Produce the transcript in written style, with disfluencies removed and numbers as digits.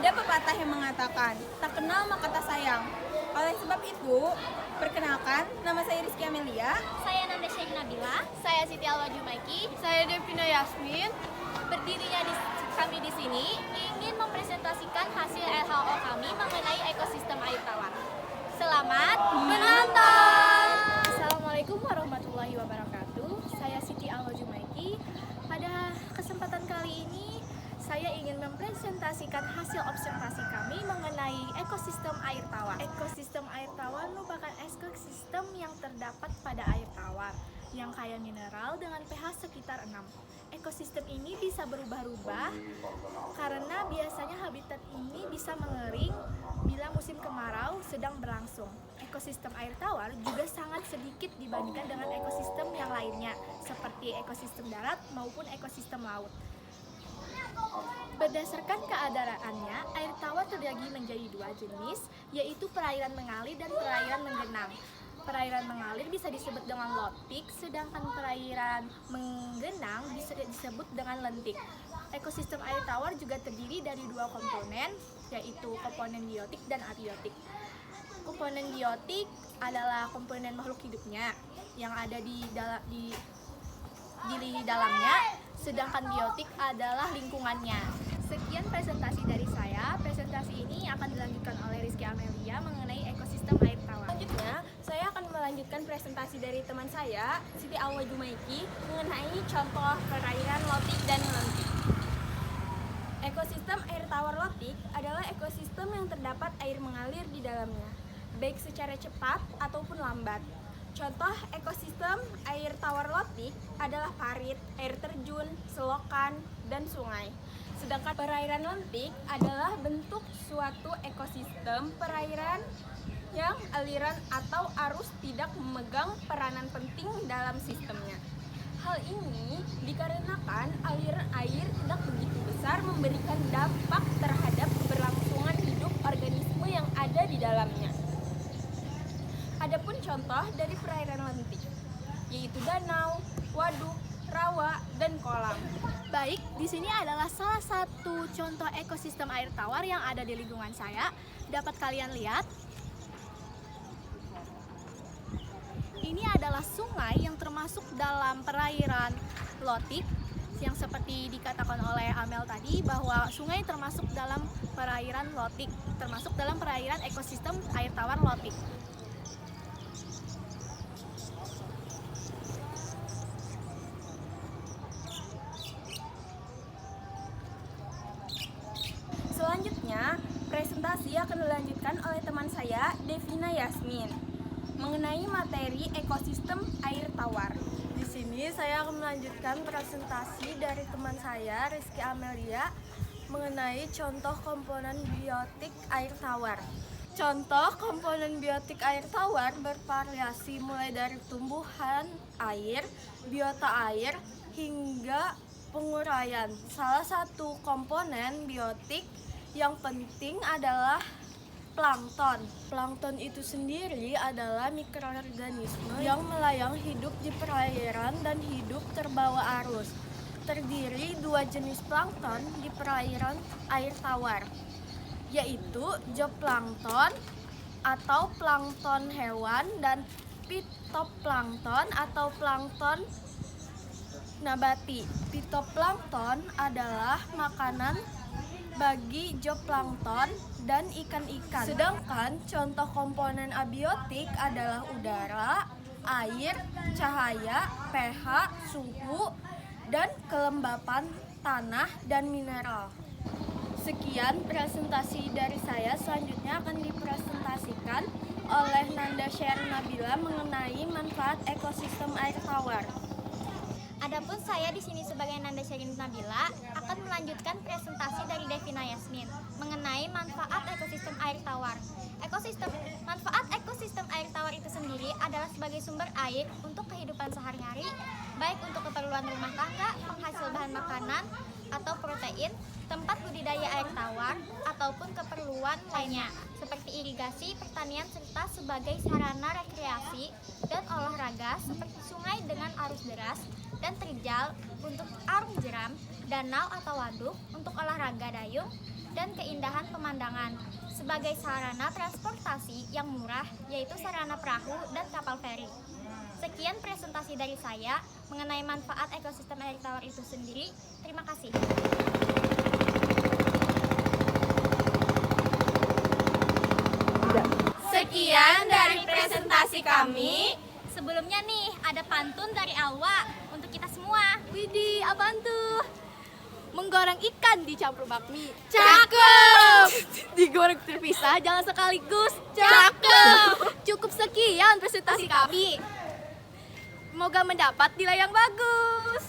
Ada pepatah yang mengatakan, tak kenal maka tak sayang. Oleh sebab itu, perkenalkan, nama saya Rizky Amelia. Saya Nanda Syekh Nabila. Saya Siti Alwajumaiki. Saya Devina Yasmin. Berdirinya kami di sini ingin mempresentasikan hasil LHO kami mengenai ekosistem air tawar. Selamat menonton. Assalamualaikum warahmatullahi wabarakatuh. Saya Siti Alwajumaiki. Pada kesempatan kali ini saya ingin mempresentasikan hasil observasi kami mengenai ekosistem air tawar. Ekosistem air tawar merupakan ekosistem yang terdapat pada air tawar yang kaya mineral dengan pH sekitar 6. Ekosistem ini bisa berubah-ubah karena biasanya habitat ini bisa mengering bila musim kemarau sedang berlangsung. Ekosistem air tawar juga sangat sedikit dibandingkan dengan ekosistem yang lainnya seperti ekosistem darat maupun ekosistem laut. Berdasarkan keadaannya, air tawar terbagi menjadi dua jenis, yaitu perairan mengalir dan perairan menggenang. Perairan mengalir bisa disebut dengan lotik, sedangkan perairan menggenang bisa disebut dengan lentik. Ekosistem air tawar juga terdiri dari dua komponen, yaitu komponen biotik dan abiotik. Komponen biotik adalah komponen makhluk hidupnya yang ada di dalamnya, sedangkan biotik adalah lingkungannya. Sekian presentasi dari saya. Presentasi ini akan dilanjutkan oleh Rizky Amelia mengenai ekosistem air tawar. Selanjutnya, saya akan melanjutkan presentasi dari teman saya, Siti Alwajumaiki, mengenai contoh perairan lotik dan lentik. Ekosistem air tawar lotik adalah ekosistem yang terdapat air mengalir di dalamnya, baik secara cepat ataupun lambat. Contoh ekosistem air tawar lotik adalah parit, air terjun, selokan, dan sungai. Sedangkan perairan lentik adalah bentuk suatu ekosistem perairan yang aliran atau arus tidak memegang peranan penting dalam sistemnya. Hal ini dikarenakan aliran air tidak begitu besar memberikan dampak terhadap keberlangsungan hidup organisme yang ada di dalamnya. Adapun contoh dari perairan lentik, yaitu danau, waduk, rawa, dan kolam. Baik, di sini adalah salah satu contoh ekosistem air tawar yang ada di lingkungan saya. Dapat kalian lihat. Ini adalah sungai yang termasuk dalam perairan lotik, yang seperti dikatakan oleh Amel tadi bahwa sungai termasuk dalam perairan lotik, termasuk dalam perairan ekosistem air tawar lotik. Selanjutnya, presentasi akan dilanjutkan oleh teman saya, Devina Yasmin, mengenai materi ekosistem air tawar. Di sini saya akan melanjutkan presentasi dari teman saya, Rizky Amelia, mengenai contoh komponen biotik air tawar. Contoh komponen biotik air tawar bervariasi mulai dari tumbuhan air, biota air, hingga penguraian. Salah satu komponen biotik yang penting adalah plankton. Plankton itu sendiri adalah mikroorganisme yang melayang hidup di perairan dan hidup terbawa arus. Terdiri dua jenis plankton di perairan air tawar, yaitu zooplankton atau plankton hewan dan phytoplankton atau plankton nabati. Phytoplankton adalah makanan bagi zooplankton dan ikan-ikan. Sedangkan contoh komponen abiotik adalah udara, air, cahaya, pH, suhu, dan kelembapan tanah dan mineral. Sekian presentasi dari saya. Selanjutnya akan dipresentasikan oleh Nanda Syekh Nabila mengenai manfaat ekosistem air tawar. Adapun saya di sini sebagai Nanda Syekh Nabila akan melanjutkan presentasi dari Devina Yasmin mengenai manfaat ekosistem air tawar. Manfaat ekosistem air tawar itu sendiri adalah sebagai sumber air untuk kehidupan sehari-hari, baik untuk keperluan rumah tangga, penghasil bahan makanan atau protein, tempat budidaya air tawar, ataupun keperluan lainnya seperti irigasi, pertanian, serta sebagai sarana rekreasi dan olahraga seperti sungai dengan arus deras dan terjal untuk arung jeram, danau atau waduk untuk olahraga dayung, dan keindahan pemandangan. Sebagai sarana transportasi yang murah, yaitu sarana perahu dan kapal feri. Sekian presentasi dari saya mengenai manfaat ekosistem air tawar itu sendiri. Terima kasih. Sekian dari presentasi kami. Sebelumnya nih, ada pantun dari Alwa untuk kita semua. Widih, apaan tuh? Menggoreng ikan dicampur bakmi. Cakep! Digoreng terpisah, jangan sekaligus. Cakep! Cukup sekian presentasi kami. Semoga mendapat nilai yang bagus.